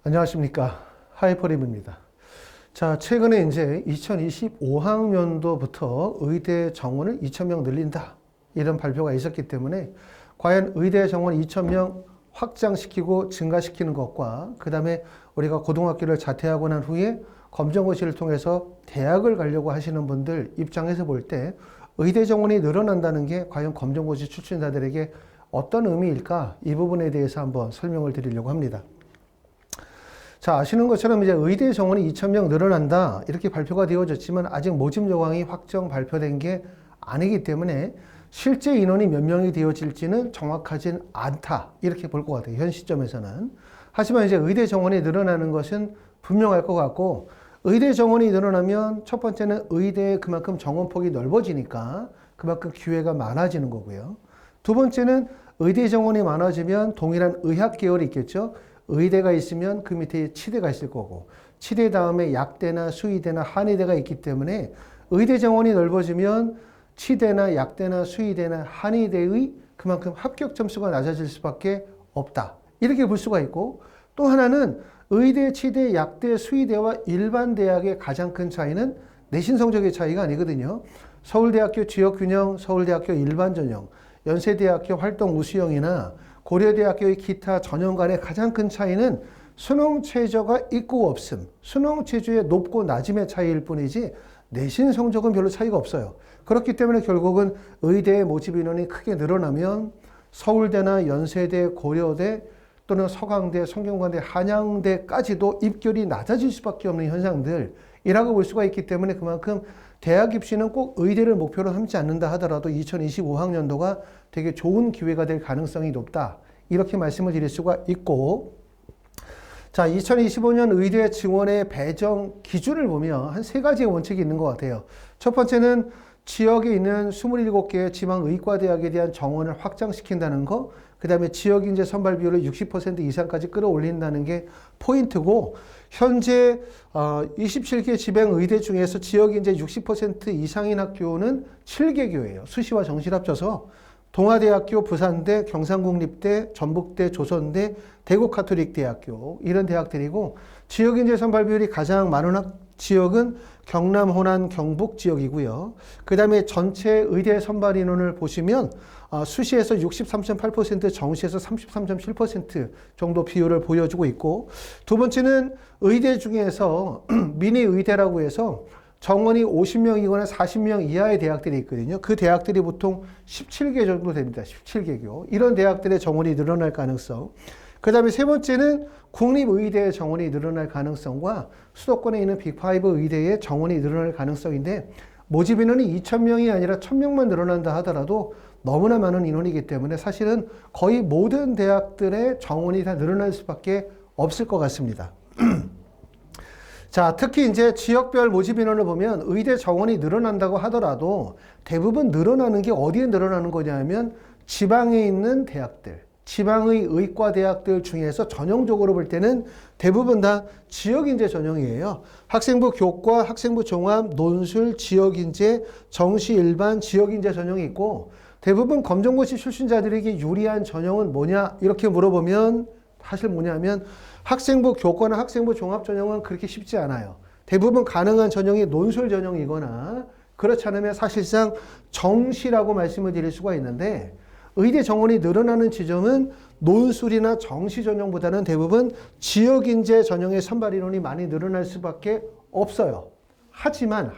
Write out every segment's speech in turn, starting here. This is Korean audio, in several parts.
안녕하십니까. 하이퍼림입니다. 자, 최근에 이제 2025학년도부터 의대 정원을 2,000명 늘린다. 이런 발표가 있었기 때문에 과연 의대 정원 2,000명 확장시키고 증가시키는 것과 그 다음에 우리가 고등학교를 자퇴하고 난 후에 검정고시를 통해서 대학을 가려고 하시는 분들 입장에서 볼 때 의대 정원이 늘어난다는 게 과연 검정고시 출신자들에게 어떤 의미일까? 이 부분에 대해서 한번 설명을 드리려고 합니다. 자, 아시는 것처럼 이제 의대 정원이 2,000명 늘어난다. 이렇게 발표가 되어졌지만 아직 모집 요강이 확정 발표된 게 아니기 때문에 실제 인원이 몇 명이 되어질지는 정확하진 않다. 이렇게 볼 것 같아요. 현 시점에서는. 하지만 이제 의대 정원이 늘어나는 것은 분명할 것 같고, 의대 정원이 늘어나면 첫 번째는 의대에 그만큼 정원폭이 넓어지니까 그만큼 기회가 많아지는 거고요. 두 번째는 의대 정원이 많아지면 동일한 의학 계열이 있겠죠. 의대가 있으면 그 밑에 치대가 있을 거고, 치대 다음에 약대나 수의대나 한의대가 있기 때문에 의대 정원이 넓어지면 치대나 약대나 수의대나 한의대의 그만큼 합격 점수가 낮아질 수밖에 없다. 이렇게 볼 수가 있고, 또 하나는 의대, 치대, 약대, 수의대와 일반 대학의 가장 큰 차이는 내신 성적의 차이가 아니거든요. 서울대학교 지역균형, 서울대학교 일반전형, 연세대학교 활동 우수형이나 고려대학교의 기타 전형 간의 가장 큰 차이는 수능 최저가 있고 없음, 수능 최저의 높고 낮음의 차이일 뿐이지 내신 성적은 별로 차이가 없어요. 그렇기 때문에 결국은 의대의 모집 인원이 크게 늘어나면 서울대나 연세대, 고려대 또는 서강대, 성균관대, 한양대까지도 입결이 낮아질 수밖에 없는 현상들이라고 볼 수가 있기 때문에 그만큼 대학 입시는 꼭 의대를 목표로 삼지 않는다 하더라도 2025학년도가 되게 좋은 기회가 될 가능성이 높다. 이렇게 말씀을 드릴 수가 있고, 자, 2025년 의대 증원의 배정 기준을 보면 한 세 가지의 원칙이 있는 것 같아요. 첫 번째는 지역에 있는 27개의 지방의과대학에 대한 정원을 확장시킨다는 거, 그 다음에 지역인재 선발 비율을 60% 이상까지 끌어올린다는 게 포인트고, 현재 27개 지방의대 중에서 지역인재 60% 이상인 학교는 7개교예요. 수시와 정시를 합쳐서 동아대학교, 부산대, 경상국립대, 전북대, 조선대, 대구카톨릭대학교 이런 대학들이고, 지역인재 선발 비율이 가장 많은 지역은 경남, 호남, 경북 지역이고요. 그 다음에 전체 의대 선발 인원을 보시면 수시에서 63.8%, 정시에서 33.7% 정도 비율을 보여주고 있고, 두 번째는 의대 중에서 미니 의대라고 해서 정원이 50명이거나 40명 이하의 대학들이 있거든요. 그 대학들이 보통 17개 정도 됩니다. 17개교. 이런 대학들의 정원이 늘어날 가능성. 그 다음에 세 번째는 국립의대의 정원이 늘어날 가능성과 수도권에 있는 빅5 의대의 정원이 늘어날 가능성인데, 모집 인원이 2,000명이 아니라 1,000명만 늘어난다 하더라도 너무나 많은 인원이기 때문에 사실은 거의 모든 대학들의 정원이 다 늘어날 수밖에 없을 것 같습니다. 자, 특히 이제 지역별 모집 인원을 보면 의대 정원이 늘어난다고 하더라도 대부분 늘어나는 게 어디에 늘어나는 거냐면 지방에 있는 대학들, 지방의 의과대학들 중에서 전형적으로 볼 때는 대부분 다 지역인재 전형이에요. 학생부 교과, 학생부 종합, 논술, 지역인재, 정시 일반, 지역인재 전형이 있고, 대부분 검정고시 출신자들에게 유리한 전형은 뭐냐 이렇게 물어보면 사실 뭐냐면 학생부 교과나 학생부 종합 전형은 그렇게 쉽지 않아요. 대부분 가능한 전형이 논술 전형이거나 그렇지 않으면 사실상 정시라고 말씀을 드릴 수가 있는데, 의대 정원이 늘어나는 지점은 논술이나 정시 전형보다는 대부분 지역인재 전형의 선발 인원이 많이 늘어날 수밖에 없어요. 하지만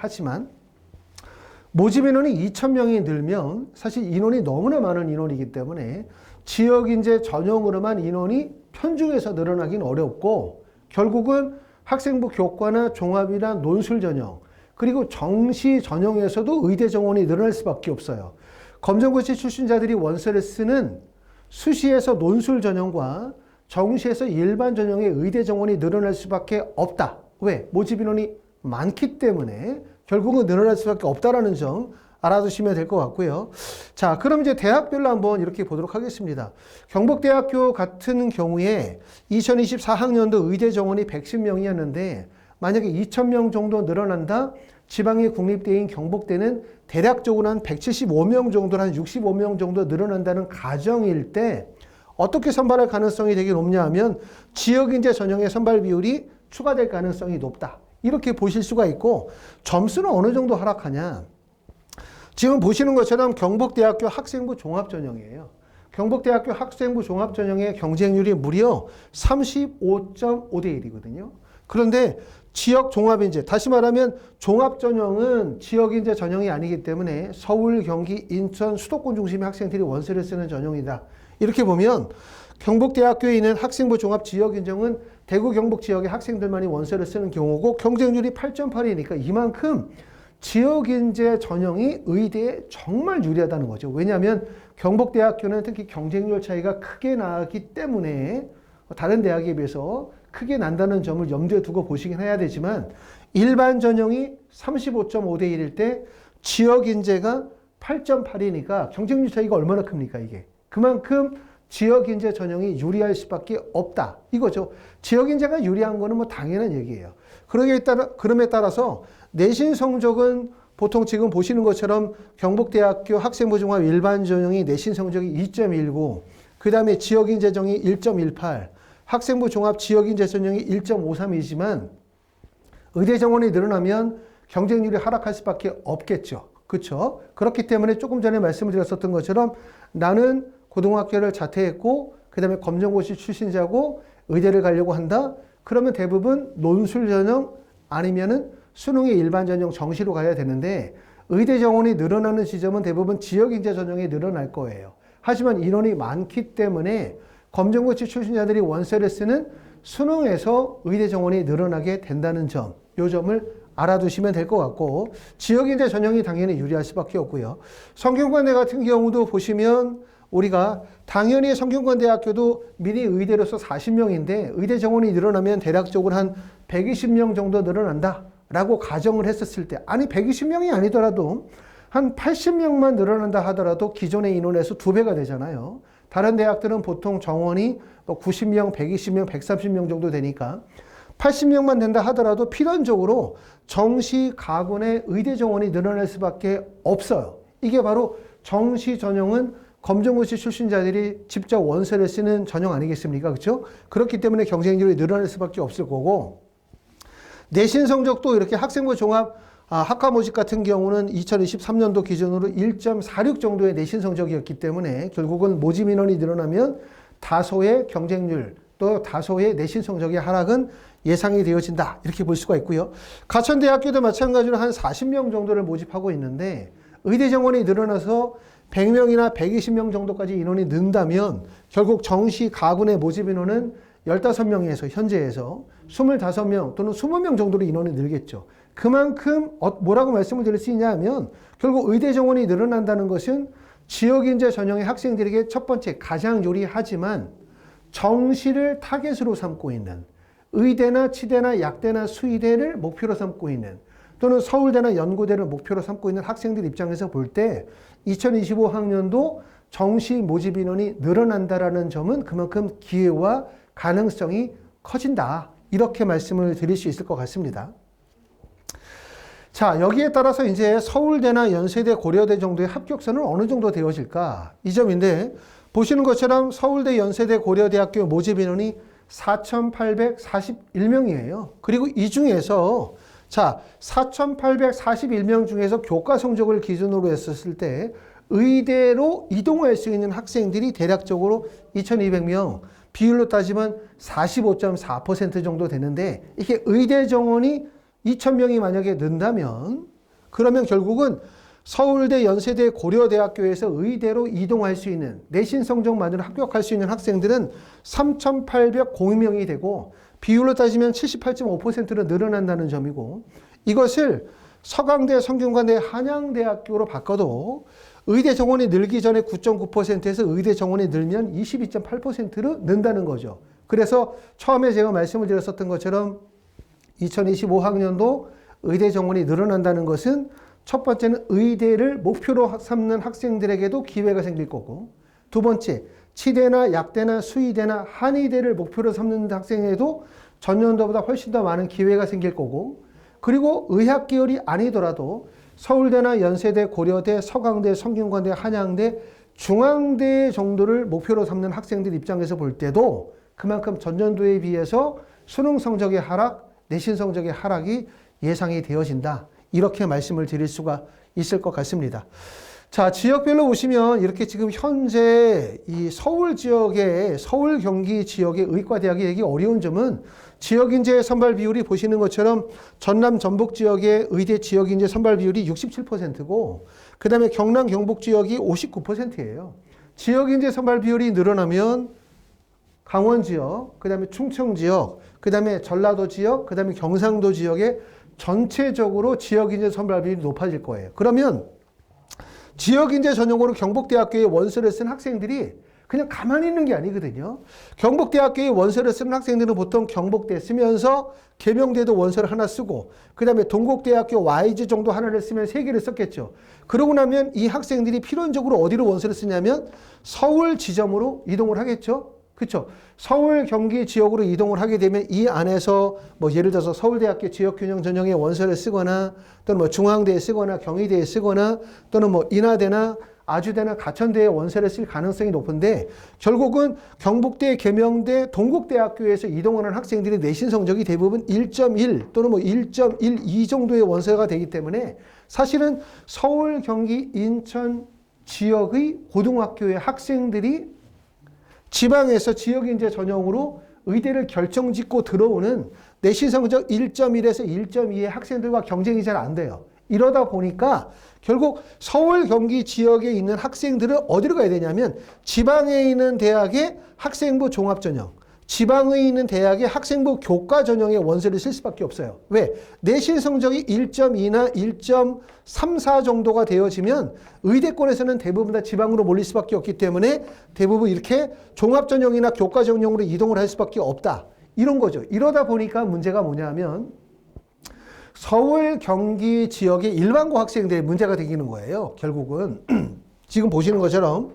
모집 인원이 2,000명이 늘면 사실 인원이 너무나 많은 인원이기 때문에 지역인재 전형으로만 인원이 편중해서 늘어나긴 어렵고, 결국은 학생부 교과나 종합이나 논술 전형, 그리고 정시 전형에서도 의대 정원이 늘어날 수밖에 없어요. 검정고시 출신자들이 원서를 쓰는 수시에서 논술 전형과 정시에서 일반 전형의 의대 정원이 늘어날 수밖에 없다. 왜? 모집 인원이 많기 때문에 결국은 늘어날 수밖에 없다라는 점 알아두시면 될 것 같고요. 자, 그럼 이제 대학별로 한번 이렇게 보도록 하겠습니다. 경북대학교 같은 경우에 2024학년도 의대 정원이 110명이었는데 만약에 2,000명 정도 늘어난다? 지방의 국립대인 경북대는 대략적으로 한 175명 정도, 한 65명 정도 늘어난다는 가정일 때 어떻게 선발할 가능성이 되게 높냐 하면 지역인재 전형의 선발 비율이 추가될 가능성이 높다. 이렇게 보실 수가 있고, 점수는 어느 정도 하락하냐. 지금 보시는 것처럼 경북대학교 학생부 종합전형이에요. 경북대학교 학생부 종합전형의 경쟁률이 무려 35.5대 1이거든요. 그런데 지역 종합인재, 다시 말하면 종합전형은 지역인재 전형이 아니기 때문에 서울, 경기, 인천, 수도권 중심의 학생들이 원서를 쓰는 전형이다. 이렇게 보면 경북대학교에 있는 학생부 종합 지역인정은 대구 경북 지역의 학생들만이 원서를 쓰는 경우고 경쟁률이 8.8이니까 이만큼 지역인재 전형이 의대에 정말 유리하다는 거죠. 왜냐하면 경북대학교는 특히 경쟁률 차이가 크게 나기 때문에 다른 대학에 비해서 크게 난다는 점을 염두에 두고 보시긴 해야 되지만 일반 전형이 35.5대 1일 때 지역인재가 8.8이니까 경쟁률 차이가 얼마나 큽니까 이게. 그만큼 지역인재 전형이 유리할 수밖에 없다. 이거죠. 지역인재가 유리한 거는 뭐 당연한 얘기예요. 그럼에 따라서 내신 성적은 보통 지금 보시는 것처럼 경북대학교 학생부 종합 일반 전형이 내신 성적이 2.19, 그 다음에 지역인재 전형이 1.18, 학생부 종합 지역인재 전형이 1.53이지만 의대 정원이 늘어나면 경쟁률이 하락할 수밖에 없겠죠. 그렇죠? 그렇기 때문에 조금 전에 말씀을 드렸었던 것처럼 나는 고등학교를 자퇴했고 그 다음에 검정고시 출신자고 의대를 가려고 한다. 그러면 대부분 논술 전형 아니면은 수능의 일반 전형 정시로 가야 되는데 의대 정원이 늘어나는 시점은 대부분 지역인재 전형이 늘어날 거예요. 하지만 인원이 많기 때문에 검정고시 출신자들이 원서를 쓰는 수능에서 의대 정원이 늘어나게 된다는 점, 이 점을 알아두시면 될 것 같고 지역인재 전형이 당연히 유리할 수밖에 없고요. 성균관대 같은 경우도 보시면 우리가 당연히 성균관대학교도 미니 의대로서 40명인데 의대 정원이 늘어나면 대략적으로 한 120명 정도 늘어난다 라고 가정을 했었을 때 아니 120명이 아니더라도 한 80명만 늘어난다 하더라도 기존의 인원에서 2배가 되잖아요. 다른 대학들은 보통 정원이 90명, 120명, 130명 정도 되니까 80명만 된다 하더라도 필연적으로 정시 가군의 의대 정원이 늘어날 수밖에 없어요. 이게 바로 정시 전형은 검정고시 출신자들이 직접 원서를 쓰는 전형 아니겠습니까? 그렇죠? 그렇기 때문에 경쟁률이 늘어날 수밖에 없을 거고 내신 성적도 이렇게 학생부 종합 학과 모집 같은 경우는 2023년도 기준으로 1.46 정도의 내신 성적이었기 때문에 결국은 모집 인원이 늘어나면 다소의 경쟁률 또 다소의 내신 성적의 하락은 예상이 되어진다. 이렇게 볼 수가 있고요. 가천대학교도 마찬가지로 한 40명 정도를 모집하고 있는데 의대 정원이 늘어나서 100명이나 120명 정도까지 인원이 는다면 결국 정시 가군의 모집 인원은 15명에서 현재에서 25명 또는 20명 정도로 인원이 늘겠죠. 그만큼 뭐라고 말씀을 드릴 수 있냐 하면 결국 의대 정원이 늘어난다는 것은 지역인재 전형의 학생들에게 첫 번째 가장 유리하지만 정시를 타겟으로 삼고 있는 의대나 치대나 약대나 수의대를 목표로 삼고 있는 또는 서울대나 연고대를 목표로 삼고 있는 학생들 입장에서 볼 때 2025학년도 정시 모집 인원이 늘어난다라는 점은 그만큼 기회와 가능성이 커진다. 이렇게 말씀을 드릴 수 있을 것 같습니다. 자, 여기에 따라서 이제 서울대나 연세대, 고려대 정도의 합격선은 어느 정도 되어질까? 이 점인데 보시는 것처럼 서울대, 연세대, 고려대학교 모집 인원이 4,841명이에요. 그리고 이 중에서 자, 4,841명 중에서 교과 성적을 기준으로 했었을 때 의대로 이동할 수 있는 학생들이 대략적으로 2,200명, 비율로 따지면 45.4% 정도 되는데 이게 의대 정원이 2,000명이 만약에 는다면 그러면 결국은 서울대, 연세대, 고려대학교에서 의대로 이동할 수 있는 내신 성적만으로 합격할 수 있는 학생들은 3,802명이 되고 비율로 따지면 78.5%로 늘어난다는 점이고 이것을 서강대, 성균관대, 한양대학교로 바꿔도 의대 정원이 늘기 전에 9.9%에서 의대 정원이 늘면 22.8%로 는다는 거죠. 그래서 처음에 제가 말씀을 드렸었던 것처럼 2025학년도 의대 정원이 늘어난다는 것은 첫 번째는 의대를 목표로 삼는 학생들에게도 기회가 생길 거고 두 번째, 치대나 약대나 수의대나 한의대를 목표로 삼는 학생에도 전년도보다 훨씬 더 많은 기회가 생길 거고 그리고 의학 계열이 아니더라도 서울대나 연세대, 고려대, 서강대, 성균관대, 한양대 중앙대 정도를 목표로 삼는 학생들 입장에서 볼 때도 그만큼 전년도에 비해서 수능 성적의 하락, 내신 성적의 하락이 예상이 되어진다. 이렇게 말씀을 드릴 수가 있을 것 같습니다. 자, 지역별로 보시면 이렇게 지금 현재 이 서울 지역의, 서울 경기 지역의 의과대학이 되기 어려운 점은 지역인재 선발 비율이 보시는 것처럼 전남 전북 지역의 의대 지역인재 선발 비율이 67%고 그 다음에 경남 경북 지역이 59%예요. 지역인재 선발 비율이 늘어나면 강원 지역, 그 다음에 충청 지역, 그 다음에 전라도 지역, 그 다음에 경상도 지역의 전체적으로 지역인재 선발 비율이 높아질 거예요. 그러면 지역인재 전용으로 경북대학교에 원서를 쓴 학생들이 그냥 가만히 있는 게 아니거든요. 경북대학교에 원서를 쓰는 학생들은 보통 경북대 쓰면서 계명대도 원서를 하나 쓰고 그 다음에 동국대학교 YG 정도 하나를 쓰면 3개를 썼겠죠. 그러고 나면 이 학생들이 필연적으로 어디로 원서를 쓰냐면 서울 지점으로 이동을 하겠죠. 그렇죠. 서울 경기 지역으로 이동을 하게 되면 이 안에서 뭐 예를 들어서 서울대학교 지역균형 전형의 원서를 쓰거나 또는 뭐 중앙대에 쓰거나 경희대에 쓰거나 또는 뭐 인하대나 아주대나 가천대에 원서를 쓸 가능성이 높은데 결국은 경북대, 계명대, 동국대학교에서 이동하는 학생들의 내신 성적이 대부분 1.1 또는 뭐 1.12 정도의 원서가 되기 때문에 사실은 서울, 경기, 인천 지역의 고등학교의 학생들이 지방에서 지역인재 전형으로 의대를 결정짓고 들어오는 내신 성적 1.1에서 1.2의 학생들과 경쟁이 잘 안 돼요. 이러다 보니까 결국 서울 경기 지역에 있는 학생들은 어디로 가야 되냐면 지방에 있는 대학의 학생부 종합전형, 지방에 있는 대학의 학생부 교과전형의 원서를 쓸 수밖에 없어요. 왜? 내신 성적이 1.2나 1.34 정도가 되어지면 의대권에서는 대부분 다 지방으로 몰릴 수밖에 없기 때문에 대부분 이렇게 종합전형이나 교과전형으로 이동을 할 수밖에 없다. 이런 거죠. 이러다 보니까 문제가 뭐냐면 서울, 경기 지역의 일반고 학생들의 문제가 되기는 거예요. 결국은 지금 보시는 것처럼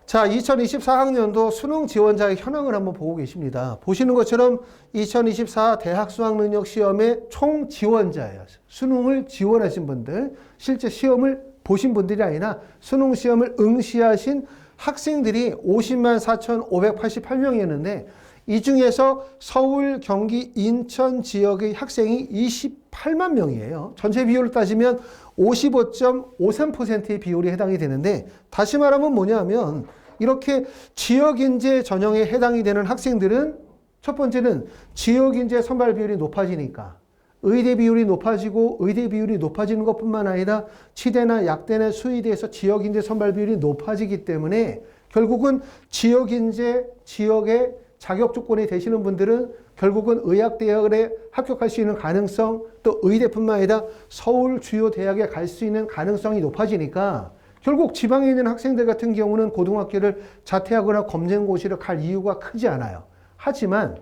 자, 2024학년도 수능 지원자의 현황을 한번 보고 계십니다. 보시는 것처럼 2024 대학 수학능력 시험의 총 지원자예요. 수능을 지원하신 분들, 실제 시험을 보신 분들이 아니라 수능 시험을 응시하신 학생들이 50만 4,588명이었는데 이 중에서 서울, 경기, 인천 지역의 학생이 28만 명이에요. 전체 비율을 따지면 55.53%의 비율이 해당이 되는데 다시 말하면 뭐냐면 이렇게 지역인재 전형에 해당이 되는 학생들은 첫 번째는 지역인재 선발 비율이 높아지니까 의대 비율이 높아지고 의대 비율이 높아지는 것뿐만 아니라 치대나 약대나 수의대에서 지역인재 선발 비율이 높아지기 때문에 결국은 지역인재 지역의 자격 조건이 되시는 분들은 결국은 의학대학에 합격할 수 있는 가능성 또 의대뿐만 아니라 서울 주요 대학에 갈 수 있는 가능성이 높아지니까 결국 지방에 있는 학생들 같은 경우는 고등학교를 자퇴하거나 검정고시를 갈 이유가 크지 않아요. 하지만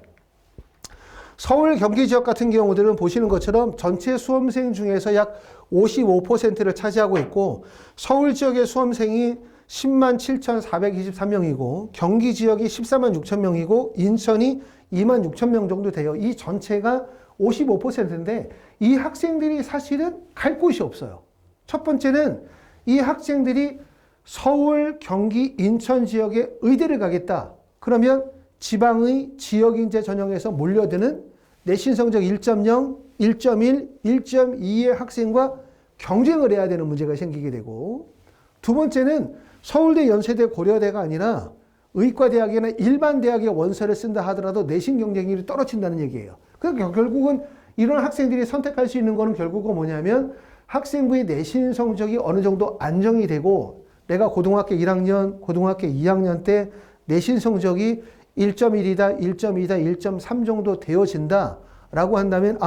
서울 경기 지역 같은 경우들은 보시는 것처럼 전체 수험생 중에서 약 55%를 차지하고 있고 서울 지역의 수험생이 10만 7,423명이고 경기 지역이 14만 6천 명이고 인천이 2만 6천 명 정도 돼요. 이 전체가 55%인데 이 학생들이 사실은 갈 곳이 없어요. 첫 번째는 이 학생들이 서울, 경기, 인천 지역에 의대를 가겠다. 그러면 지방의 지역인재 전형에서 몰려드는 내신 성적 1.0, 1.1, 1.2의 학생과 경쟁을 해야 되는 문제가 생기게 되고 두 번째는 서울대, 연세대, 고려대가 아니라 의과대학이나 일반 대학의 원서를 쓴다 하더라도 내신 경쟁률이 떨어진다는 얘기예요. 그러니까 결국은 이런 학생들이 선택할 수 있는 거는 결국은 뭐냐면 학생부의 내신 성적이 어느 정도 안정이 되고 내가 고등학교 1학년, 고등학교 2학년 때 내신 성적이 1.1이다, 1.2다, 1.3 정도 되어진다라고 한다면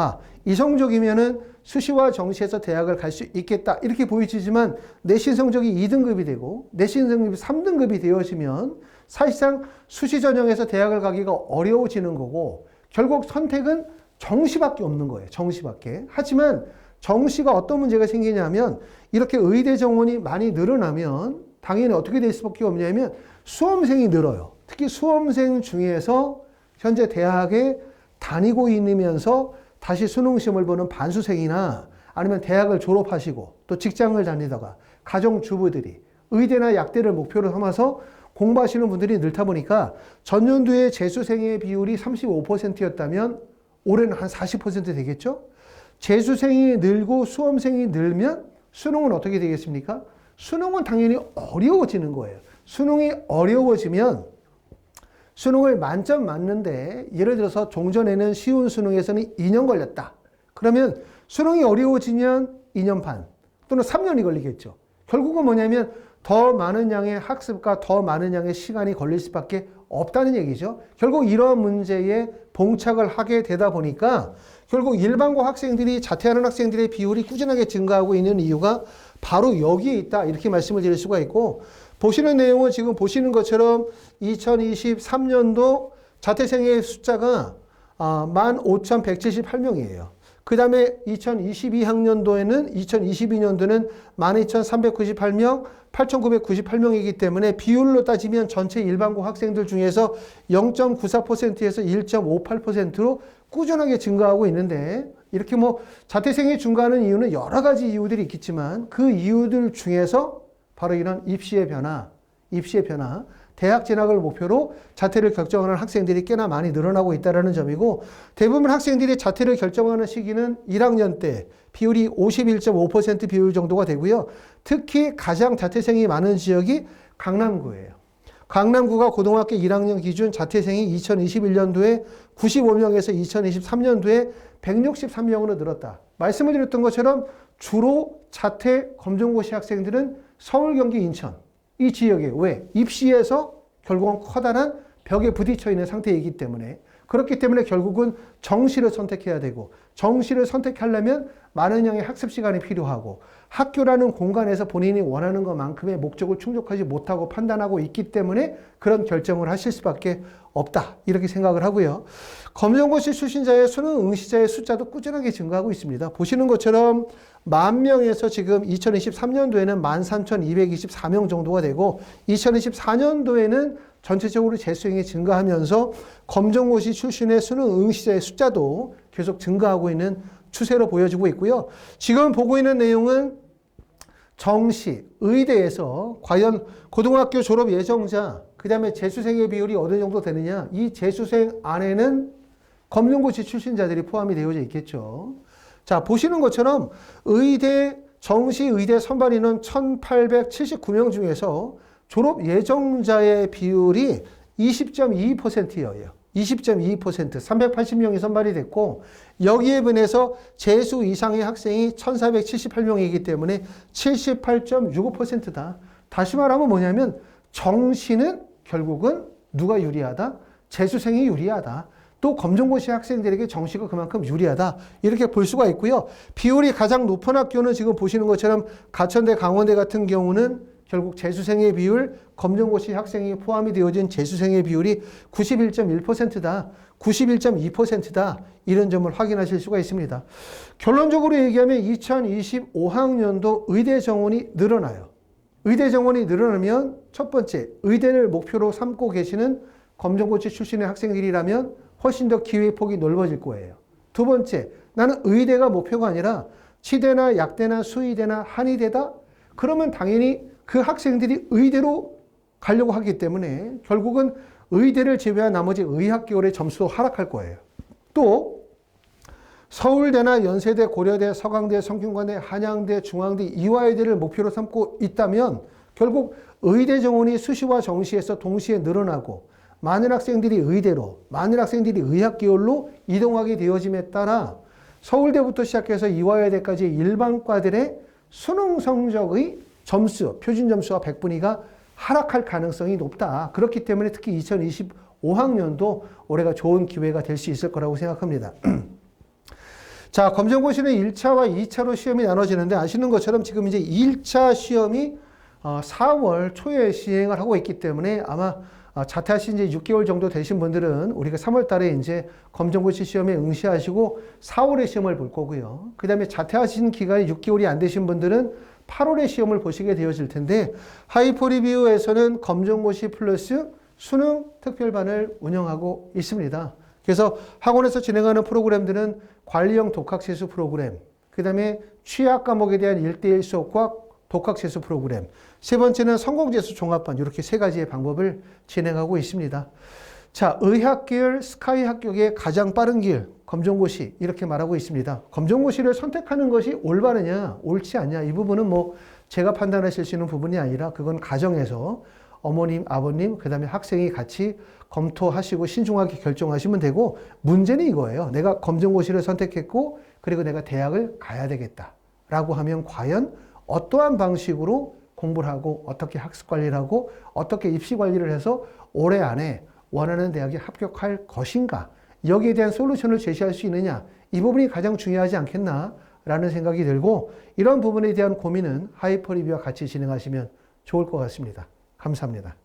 이 성적이면은 수시와 정시에서 대학을 갈 수 있겠다 이렇게 보이지만 내신 성적이 2등급이 되고 내신 성적이 3등급이 되어지면 사실상 수시 전형에서 대학을 가기가 어려워지는 거고 결국 선택은 정시밖에 없는 거예요. 정시밖에. 하지만 정시가 어떤 문제가 생기냐면 이렇게 의대 정원이 많이 늘어나면 당연히 어떻게 될 수밖에 없냐면 수험생이 늘어요. 특히 수험생 중에서 현재 대학에 다니고 있으면서 다시 수능시험을 보는 반수생이나 아니면 대학을 졸업하시고 또 직장을 다니다가 가정주부들이 의대나 약대를 목표로 삼아서 공부하시는 분들이 늘다 보니까 전년도에 재수생의 비율이 35%였다면 올해는 한 40% 되겠죠? 재수생이 늘고 수험생이 늘면 수능은 어떻게 되겠습니까? 수능은 당연히 어려워지는 거예요. 수능이 어려워지면 수능을 만점 맞는데 예를 들어서 종전에는 쉬운 수능에서는 2년 걸렸다. 그러면 수능이 어려워지면 2년 반 또는 3년이 걸리겠죠. 결국은 뭐냐면 더 많은 양의 학습과 더 많은 양의 시간이 걸릴 수밖에 없다는 얘기죠. 결국 이러한 문제에 봉착을 하게 되다 보니까 결국 일반고 학생들이 자퇴하는 학생들의 비율이 꾸준하게 증가하고 있는 이유가 바로 여기에 있다. 이렇게 말씀을 드릴 수가 있고 보시는 내용은 지금 보시는 것처럼 2023년도 자퇴생의 숫자가 15,178명이에요. 그 다음에 2022학년도에는 2022년도는 12,398명, 8,998명이기 때문에 비율로 따지면 전체 일반고 학생들 중에서 0.94%에서 1.58%로 꾸준하게 증가하고 있는데 이렇게 뭐 자퇴생이 증가하는 이유는 여러 가지 이유들이 있겠지만 그 이유들 중에서 바로 이런 입시의 변화, 대학 진학을 목표로 자퇴를 결정하는 학생들이 꽤나 많이 늘어나고 있다는 점이고 대부분 학생들이 자퇴를 결정하는 시기는 1학년 때 비율이 51.5% 비율 정도가 되고요. 특히 가장 자퇴생이 많은 지역이 강남구예요. 강남구가 고등학교 1학년 기준 자퇴생이 2021년도에 95명에서 2023년도에 163명으로 늘었다. 말씀을 드렸던 것처럼 주로 자퇴 검정고시 학생들은 서울, 경기, 인천 이 지역에 왜? 입시에서 결국은 커다란 벽에 부딪혀 있는 상태이기 때문에 그렇기 때문에 결국은 정시를 선택해야 되고 정시를 선택하려면 많은 양의 학습 시간이 필요하고 학교라는 공간에서 본인이 원하는 것만큼의 목적을 충족하지 못하고 판단하고 있기 때문에 그런 결정을 하실 수밖에 없다. 이렇게 생각을 하고요. 검정고시 출신자의 수능 응시자의 숫자도 꾸준하게 증가하고 있습니다. 보시는 것처럼 10,000명에서 지금 2023년도에는 13,224명 정도가 되고 2024년도에는 전체적으로 재수생이 증가하면서 검정고시 출신의 수능 응시자의 숫자도 계속 증가하고 있는 추세로 보여지고 있고요. 지금 보고 있는 내용은 정시, 의대에서 과연 고등학교 졸업 예정자, 그 다음에 재수생의 비율이 어느 정도 되느냐, 이 재수생 안에는 검정고시 출신자들이 포함이 되어져 있겠죠. 자, 보시는 것처럼 의대, 정시 의대 선발 인원 1,879명 중에서 졸업 예정자의 비율이 20.22%예요. 20.22%, 380명이 선발이 됐고 여기에 반해서 재수 이상의 학생이 1,478명이기 때문에 78.65%다. 다시 말하면 뭐냐면 정시는 결국은 누가 유리하다? 재수생이 유리하다. 또 검정고시 학생들에게 정시가 그만큼 유리하다. 이렇게 볼 수가 있고요. 비율이 가장 높은 학교는 지금 보시는 것처럼 가천대, 강원대 같은 경우는 결국 재수생의 비율, 검정고시 학생이 포함이 되어진 재수생의 비율이 91.1%다. 91.2%다. 이런 점을 확인하실 수가 있습니다. 결론적으로 얘기하면 2025학년도 의대 정원이 늘어나요. 의대 정원이 늘어나면 첫 번째, 의대를 목표로 삼고 계시는 검정고시 출신의 학생들이라면 훨씬 더 기회 폭이 넓어질 거예요. 두 번째, 나는 의대가 목표가 아니라 치대나 약대나 수의대나 한의대다? 그러면 당연히 그 학생들이 의대로 가려고 하기 때문에 결국은 의대를 제외한 나머지 의학계열의 점수도 하락할 거예요. 또 서울대나 연세대, 고려대, 서강대, 성균관대, 한양대, 중앙대, 이화여대를 목표로 삼고 있다면 결국 의대 정원이 수시와 정시에서 동시에 늘어나고 많은 학생들이 의대로, 많은 학생들이 의학계열로 이동하게 되어짐에 따라 서울대부터 시작해서 이화여대까지 일반과들의 수능 성적의 점수, 표준 점수와 백분위가 하락할 가능성이 높다. 그렇기 때문에 특히 2025학년도 올해가 좋은 기회가 될 수 있을 거라고 생각합니다. 자, 검정고시는 1차와 2차로 시험이 나눠지는데 아시는 것처럼 지금 이제 1차 시험이 4월 초에 시행을 하고 있기 때문에 아마 자퇴하신 지 6개월 정도 되신 분들은 우리가 3월 달에 이제 검정고시 시험에 응시하시고 4월에 시험을 볼 거고요. 그 다음에 자퇴하신 기간이 6개월이 안 되신 분들은 8월에 시험을 보시게 되어질 텐데 하이포리뷰에서는 검정고시 플러스 수능 특별반을 운영하고 있습니다. 그래서 학원에서 진행하는 프로그램들은 관리형 독학세수 프로그램, 그 다음에 취약 과목에 대한 1:1 수업과 독학재수 프로그램, 세 번째는 성공재수 종합반, 이렇게 세 가지의 방법을 진행하고 있습니다. 자, 의학계열 스카이 합격의 가장 빠른 길, 검정고시, 이렇게 말하고 있습니다. 검정고시를 선택하는 것이 올바르냐, 옳지 않냐, 이 부분은 뭐 제가 판단하실 수 있는 부분이 아니라 그건 가정에서 어머님, 아버님, 그 다음에 학생이 같이 검토하시고 신중하게 결정하시면 되고, 문제는 이거예요. 내가 검정고시를 선택했고, 그리고 내가 대학을 가야 되겠다 라고 하면 과연 어떠한 방식으로 공부를 하고, 어떻게 학습 관리를 하고, 어떻게 입시 관리를 해서 올해 안에 원하는 대학에 합격할 것인가, 여기에 대한 솔루션을 제시할 수 있느냐, 이 부분이 가장 중요하지 않겠나 라는 생각이 들고, 이런 부분에 대한 고민은 하이퍼 리뷰와 같이 진행하시면 좋을 것 같습니다. 감사합니다.